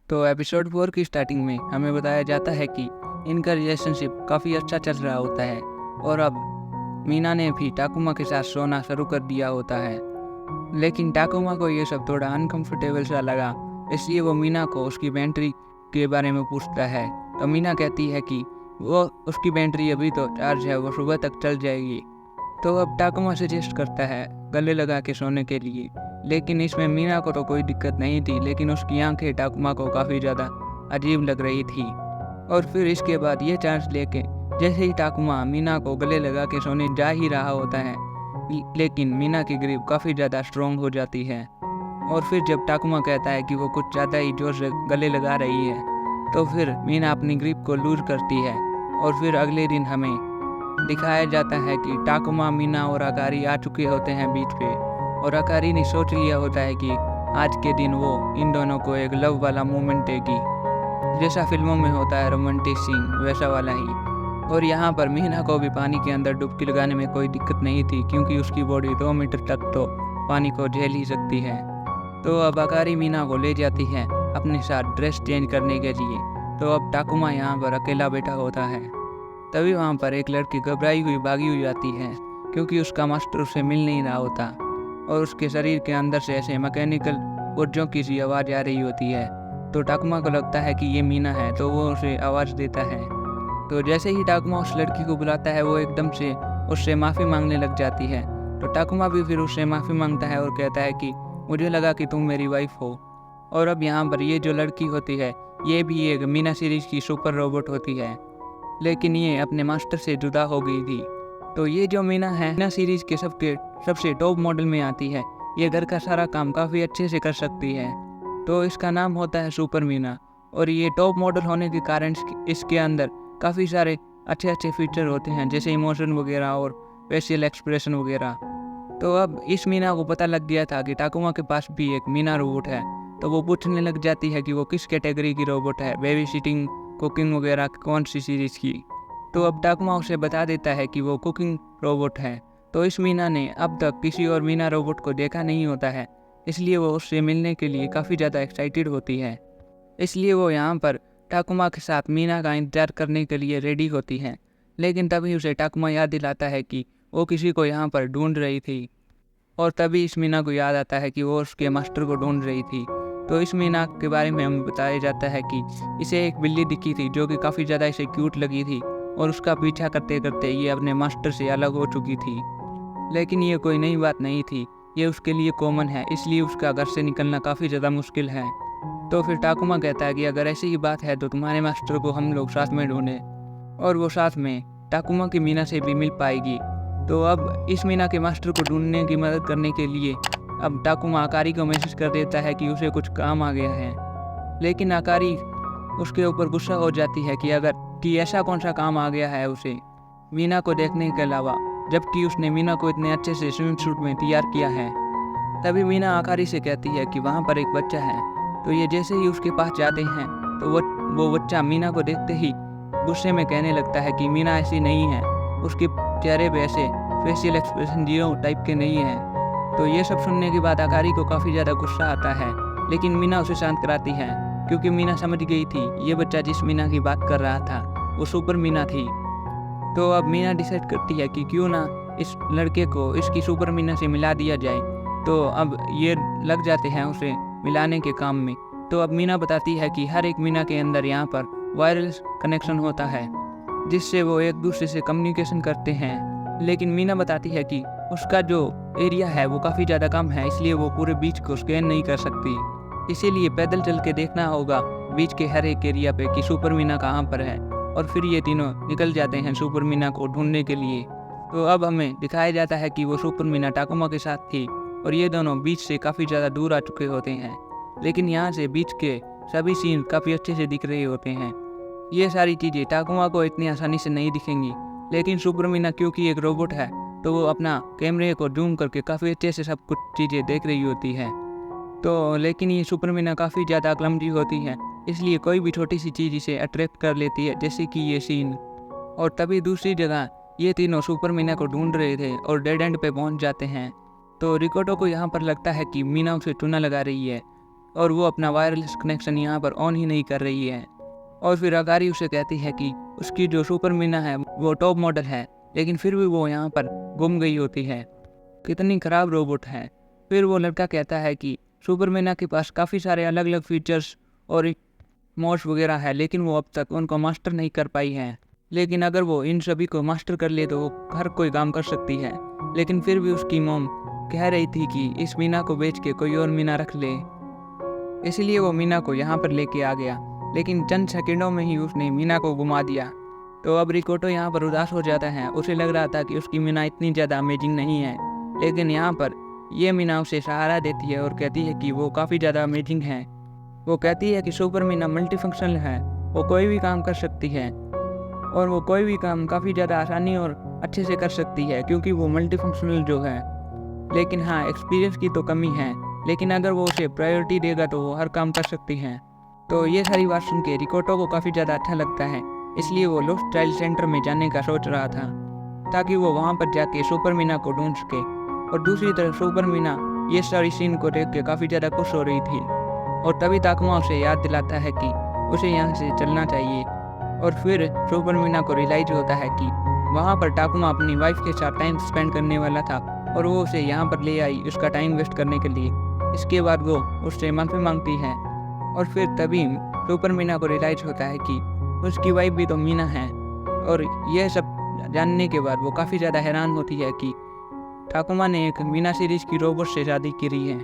तो एपिसोड 4 की स्टार्टिंग में हमें बताया जाता है कि इनका रिलेशनशिप काफ़ी अच्छा चल रहा होता है और अब मीना ने भी टाकुमा के साथ सोना शुरू कर दिया होता है। लेकिन टाकुमा को ये सब थोड़ा अनकंफर्टेबल सा लगा, इसलिए वो मीना को उसकी बैटरी के बारे में पूछता है। तो मीना कहती है कि वो उसकी बैटरी अभी तो चार्ज है, वो सुबह तक चल जाएगी। तो अब टाकुमा सजेस्ट करता है गले लगा के सोने के लिए, लेकिन इसमें मीना को तो कोई दिक्कत नहीं थी, लेकिन उसकी आंखें टाकुमा को काफ़ी ज़्यादा अजीब लग रही थी। और फिर इसके बाद ये चांस लेके जैसे ही टाकुमा मीना को गले लगा के सोने जा ही रहा होता है, लेकिन मीना की ग्रिप काफ़ी ज़्यादा स्ट्रॉन्ग हो जाती है। और फिर जब टाकुमा कहता है कि वो कुछ ज़्यादा ही जोर से गले लगा रही है, तो फिर मीना अपनी ग्रिप को लूज करती है। और फिर अगले दिन हमें दिखाया जाता है कि टाकुमा, मीना और अकारी आ चुके होते हैं बीच पे, और अकारी ने सोच लिया होता है कि आज के दिन वो इन दोनों को एक लव वाला मोमेंट देगी, जैसा फिल्मों में होता है रोमांटिक सीन, वैसा वाला ही। और यहाँ पर मीना को भी पानी के अंदर डुबकी लगाने में कोई दिक्कत नहीं थी, क्योंकि उसकी बॉडी 2 मीटर तक तो पानी को झेल ही सकती है। तो अब अकारी मीना को ले जाती है अपने साथ ड्रेस चेंज करने के लिए। तो अब टाकुमा यहाँ पर अकेला बैठा होता है। तभी वहाँ पर एक लड़की घबराई हुई भागी हुई आती है, क्योंकि उसका मास्टर उसे मिल नहीं रहा होता और उसके शरीर के अंदर से ऐसे मैकेनिकल पुर्जों की सी आवाज़ आ रही होती है। तो टाकुमा को लगता है कि ये मीना है, तो वो उसे आवाज़ देता है। तो जैसे ही टाकुमा उस लड़की को बुलाता है, वो एकदम से उससे माफ़ी मांगने लग जाती है। तो टाकुमा भी फिर उससे माफ़ी मांगता है और कहता है कि मुझे लगा कि तुम मेरी वाइफ हो। और अब यहाँ पर ये जो लड़की होती है, ये भी एक मीना सीरीज की सुपर रोबोट होती है, लेकिन ये अपने मास्टर से जुदा हो गई थी। तो ये जो मीना है, मीना सीरीज के सबसे टॉप मॉडल में आती है। ये घर का सारा काम काफ़ी अच्छे से कर सकती है, तो इसका नाम होता है सुपर मीना। और ये टॉप मॉडल होने के कारण इसके अंदर काफ़ी सारे अच्छे अच्छे फीचर होते हैं, जैसे इमोशन वगैरह और फेशियल एक्सप्रेशन वगैरह। तो अब इस मीना को पता लग गया था कि टाकुमा के पास भी एक मीना रोबोट है, तो वो पूछने लग जाती है कि वो किस कैटेगरी की रोबोट है, बेबी सिटिंग, कुकिंग वगैरह कौन सी सीरीज़ की। तो अब टाकुमा उसे बता देता है कि वो कुकिंग रोबोट है। तो इस मीना ने अब तक किसी और मीना रोबोट को देखा नहीं होता है, इसलिए वो उससे मिलने के लिए काफ़ी ज़्यादा एक्साइटेड होती है। इसलिए वो यहाँ पर टाकुमा के साथ मीना का इंतज़ार करने के लिए रेडी होती है। लेकिन तभी उसे टाकुमा याद दिलाता है कि वो किसी को यहाँ पर ढूंढ रही थी, और तभी इस मीना को याद आता है कि वो उसके मास्टर को ढूंढ रही थी। तो इस मीना के बारे में हमें बताया जाता है कि इसे एक बिल्ली दिखी थी जो कि काफ़ी ज़्यादा इसे क्यूट लगी थी, और उसका पीछा करते करते ये अपने मास्टर से अलग हो चुकी थी। लेकिन ये कोई नई बात नहीं थी, ये उसके लिए कॉमन है, इसलिए उसका घर से निकलना काफ़ी ज़्यादा मुश्किल है। तो फिर टाकुमा कहता है कि अगर ऐसी ही बात है तो तुम्हारे मास्टर को हम लोग साथ में ढूंढें, और वो साथ में टाकुमा की मीना से भी मिल पाएगी। तो अब इस मीना के मास्टर को ढूंढने की मदद करने के लिए अब टाकुमा अकारी को मैसेज कर देता है कि उसे कुछ काम आ गया है। लेकिन अकारी उसके ऊपर गुस्सा हो जाती है कि ऐसा कौन सा काम आ गया है उसे मीना को देखने के अलावा, जबकि उसने मीना को इतने अच्छे से स्विम सूट में तैयार किया है। तभी मीना अकारी से कहती है कि वहाँ पर एक बच्चा है। तो ये जैसे ही उसके पास जाते हैं, तो वो बच्चा मीना को देखते ही गुस्से में कहने लगता है कि मीना ऐसी नहीं है, उसके चेहरे पे ऐसे फेशियल एक्सप्रेशन जियो टाइप के नहीं हैं। तो ये सब सुनने के बाद अकारी को काफ़ी ज़्यादा गुस्सा आता है, लेकिन मीना उसे शांत कराती है, क्योंकि मीना समझ गई थी ये बच्चा जिस मीना की बात कर रहा था वो सुपर मीना थी। तो अब मीना डिसाइड करती है कि क्यों ना इस लड़के को इसकी सुपर मीना से मिला दिया जाए। तो अब ये लग जाते हैं उसे मिलाने के काम में। तो अब मीना बताती है कि हर एक मीना के अंदर यहाँ पर वायरलेस कनेक्शन होता है, जिससे वो एक दूसरे से कम्युनिकेशन करते हैं। लेकिन मीना बताती है कि उसका जो एरिया है वो काफ़ी ज़्यादा कम है, इसलिए वो पूरे बीच को स्कैन नहीं कर सकती। इसीलिए पैदल चल के देखना होगा बीच के हर एक एरिया पे कि सुपर मीना कहाँ पर है, और फिर ये तीनों निकल जाते हैं सुपर मीना को ढूंढने के लिए। तो अब हमें दिखाया जाता है कि वो सुपर मीना टाकुमा के साथ थी, और ये दोनों बीच से काफ़ी ज़्यादा दूर आ चुके होते हैं। लेकिन यहाँ से बीच के सभी सीन काफ़ी अच्छे से दिख रहे होते हैं। ये सारी चीज़ें टाकुमा को इतनी आसानी से नहीं दिखेंगी, लेकिन सुपर मीना क्योंकि एक रोबोट है, तो वो अपना कैमरे को जूम करके काफ़ी अच्छे से सब कुछ चीज़ें देख रही होती है। तो लेकिन ये सुपर मीना काफ़ी ज़्यादा क्लमजी होती है, इसलिए कोई भी छोटी सी चीज़ इसे अट्रैक्ट कर लेती है, जैसे कि ये सीन। और तभी दूसरी जगह ये तीनों सुपर मीना को ढूंढ रहे थे और डेड एंड पे पहुंच जाते हैं। तो रिकोटो को यहाँ पर लगता है कि मीना उसे चूना लगा रही है, और वो अपना वायरलेस कनेक्शन यहाँ पर ऑन ही नहीं कर रही है। और फिर अकारी उसे कहती है कि उसकी जो सुपर मीना है वो टॉप मॉडल है, लेकिन फिर भी वो यहाँ पर गुम गई होती है। कितनी ख़राब रोबोट है। फिर वो लड़का कहता है कि सुपर मीना के पास काफ़ी सारे अलग अलग फीचर्स और मोड्स वगैरह है, लेकिन वो अब तक उनको मास्टर नहीं कर पाई है। लेकिन अगर वो इन सभी को मास्टर कर ले तो वो हर कोई काम कर सकती है। लेकिन फिर भी उसकी मॉम कह रही थी कि इस मीना को बेच के कोई और मीना रख ले, इसलिए वो मीना को यहाँ पर लेके आ गया। लेकिन चंद सेकंडों में ही उसने मीना को घुमा दिया। तो अब रिकोटो यहाँ पर उदास हो जाता है। उसे लग रहा था कि उसकी मीना इतनी ज़्यादा अमेजिंग नहीं है, लेकिन यहाँ पर ये मीना उसे सहारा देती है और कहती है कि वो काफ़ी ज़्यादा अमेजिंग है। वो कहती है कि सुपर मीना मल्टीफंक्शनल है, वो कोई भी काम कर सकती है और वो कोई भी काम काफ़ी ज़्यादा आसानी और अच्छे से कर सकती है क्योंकि वो मल्टीफंक्शनल जो है। लेकिन हाँ, एक्सपीरियंस की तो कमी है, लेकिन अगर वो उसे प्रायोरिटी देगा तो वो हर काम कर सकती है। तो ये सारी बात सुन के रिकोटो को काफ़ी ज़्यादा अच्छा लगता है, इसलिए वो लोस्ट चाइल्ड सेंटर में जाने का सोच रहा था ताकि वो वहाँ पर जाके सुपर मीना को ढूंढ सके। और दूसरी तरफ सुपर मीना ये सारी सीन को देख के काफ़ी ज़्यादा खुश हो रही थी। और तभी ताकुमा उसे याद दिलाता है कि उसे यहाँ से चलना चाहिए। और फिर सुपर मीना को रियलाइज होता है कि वहाँ पर टाकुमा अपनी वाइफ के साथ टाइम स्पेंड करने वाला था और वो उसे यहाँ पर ले आई उसका टाइम वेस्ट करने के लिए। इसके बाद वो उससे माफ़ी मांगती है और फिर तभी सुपर मीना को रियलाइज होता है कि उसकी वाइफ भी तो मीना है। और यह सब जानने के बाद वो काफ़ी ज़्यादा हैरान होती है कि टाकुमा ने एक मीना सीरीज की रोबोट से शादी करी है।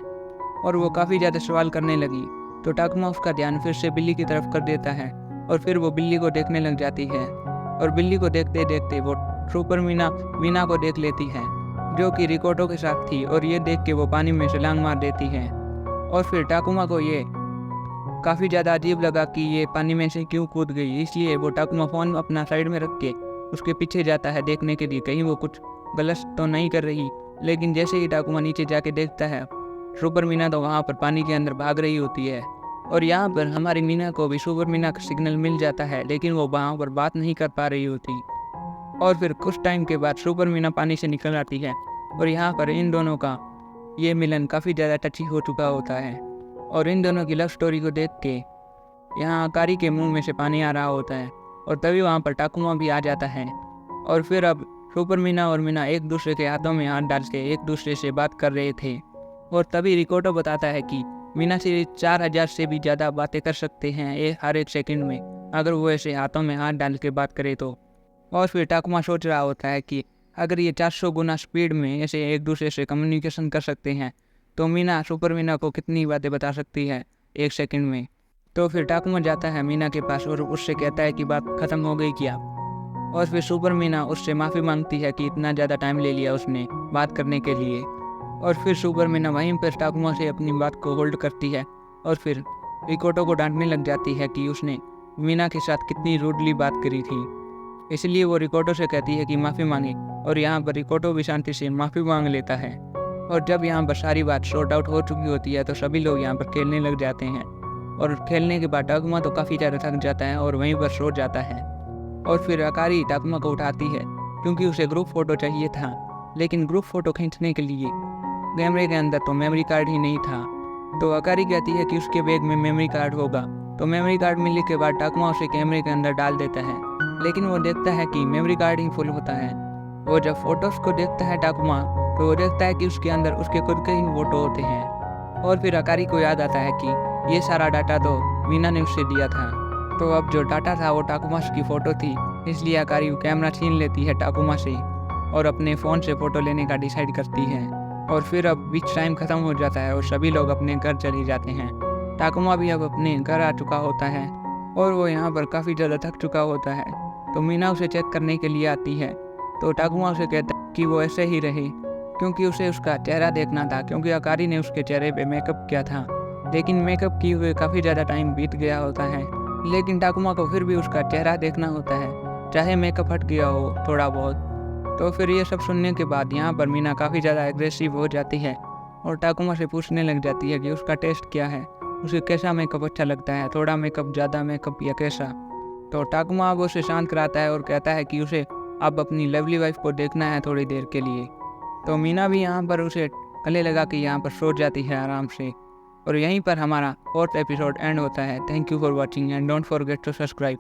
और वो काफ़ी ज़्यादा सवाल करने लगी तो टाकुमा उसका ध्यान फिर से बिल्ली की तरफ कर देता है और फिर वो बिल्ली को देखने लग जाती है। और बिल्ली को देखते देखते वो सुपर मीना को देख लेती है जो कि रिकोटो के साथ थी, और ये देख के वो पानी में छलांग मार देती है। और फिर टाकुमा को ये काफ़ी ज़्यादा अजीब लगा कि ये पानी में से क्यों कूद गई, इसलिए वो टाकुमा फ़ोन अपना साइड में रख के उसके पीछे जाता है देखने के लिए कहीं वो कुछ गलत तो नहीं कर रही। लेकिन जैसे ही टाकुमा नीचे जाके देखता है सुपर मीना तो वहाँ पर पानी के अंदर भाग रही होती है। और यहाँ पर हमारी मीना को भी सुपर मीना का सिग्नल मिल जाता है, लेकिन वो वहाँ पर बात नहीं कर पा रही होती। और फिर कुछ टाइम के बाद सुपर मीना पानी से निकल आती है और यहाँ पर इन दोनों का ये मिलन काफ़ी ज़्यादा टची हो चुका होता है। और इन दोनों की लव स्टोरी को देख के यहाँ अकारी के मुंह में से पानी आ रहा होता है। और तभी वहाँ पर टाकुमा भी आ जाता है। और फिर अब सुपर मीना और मीना एक दूसरे के हाथों में हाथ डाल के एक दूसरे से बात कर रहे थे। और तभी रिकोटो बताता है कि मीना से 4000 से भी ज़्यादा बातें कर सकते हैं हर एक सेकंड में, अगर वो ऐसे हाथों में हाथ डाल के बात करे तो। और फिर टाकुमा सोच रहा होता है कि अगर ये 400 गुना स्पीड में ऐसे एक दूसरे से कम्युनिकेशन कर सकते हैं तो मीना सुपर मीना को कितनी बातें बता सकती है एक सेकंड में। तो फिर टाकुमा जाता है मीना के पास और उससे कहता है कि बात ख़त्म हो गई क्या। और फिर सुपर मीना उससे माफ़ी मांगती है कि इतना ज़्यादा टाइम ले लिया उसने बात करने के लिए। और फिर सुपर मीना वहीं पर टाकुमा से अपनी बात को होल्ड करती है और फिर रिकोटो को डांटने लग जाती है कि उसने मीना के साथ कितनी रूडली बात करी थी। इसलिए वो रिकोटो से कहती है कि माफ़ी मांगे और यहाँ पर रिकोटो भी शांति से माफ़ी मांग लेता है। और जब यहाँ पर सारी बात शॉर्ट आउट हो चुकी होती है तो सभी लोग यहाँ पर खेलने लग जाते हैं। और खेलने के बाद टाकुमा तो काफ़ी ज़्यादा थक जाता है और वहीं पर सो जाता है। और फिर अकारी टाकुमा को उठाती है क्योंकि उसे ग्रुप फ़ोटो चाहिए था, लेकिन ग्रुप फ़ोटो खींचने के लिए कैमरे के अंदर तो मेमोरी कार्ड ही नहीं था। तो अकारी कहती है कि उसके बैग में मेमोरी कार्ड होगा। तो मेमोरी कार्ड मिलने के बाद टाकुमा उसे कैमरे के अंदर डाल देता है, लेकिन वो देखता है कि मेमोरी कार्ड ही फुल होता है। वो जब फोटोज़ को देखता है टाकुमा तो वो देखता है कि उसके अंदर उसके खुद के ही फोटो होते हैं। और फिर अकारी को याद आता है कि ये सारा डाटा तो मीना ने उससे दिया था। तो अब जो डाटा था वो टाकुमा की फ़ोटो थी, इसलिए अकारी कैमरा छीन लेती है टाकुमा से और अपने फ़ोन से फ़ोटो लेने का डिसाइड करती है। और फिर अब बीच टाइम ख़त्म हो जाता है और सभी लोग अपने घर चले जाते हैं। टाकुमा भी अब अपने घर आ चुका होता है और वो यहाँ पर काफ़ी ज़्यादा थक चुका होता है। तो मीना उसे चेक करने के लिए आती है। तो टाकुमा उसे कहता है कि वो ऐसे ही रहे क्योंकि उसे उसका चेहरा देखना था, क्योंकि अकारी ने उसके चेहरे पे मेकअप किया था, लेकिन मेकअप किए हुए काफ़ी ज़्यादा टाइम बीत गया होता है। लेकिन टाकुमा को फिर भी उसका चेहरा देखना होता है, चाहे मेकअप हट गया हो थोड़ा बहुत। तो फिर ये सब सुनने के बाद यहाँ पर मीना काफ़ी ज़्यादा एग्रेसिव हो जाती है और टाकुमा से पूछने लग जाती है कि उसका टेस्ट क्या है, उसे कैसा मेकअप अच्छा लगता है, थोड़ा मेकअप, ज़्यादा मेकअप या कैसा। तो टाकुमा अब उसे शांत कराता है और कहता है कि उसे अब अपनी लवली वाइफ को देखना है थोड़ी देर के लिए। तो मीना भी यहाँ पर उसे गले लगा के यहाँ पर सो जाती है आराम से। और यहीं पर हमारा फोर्थ एपिसोड एंड होता है। Thank you for watching and don't forget to subscribe.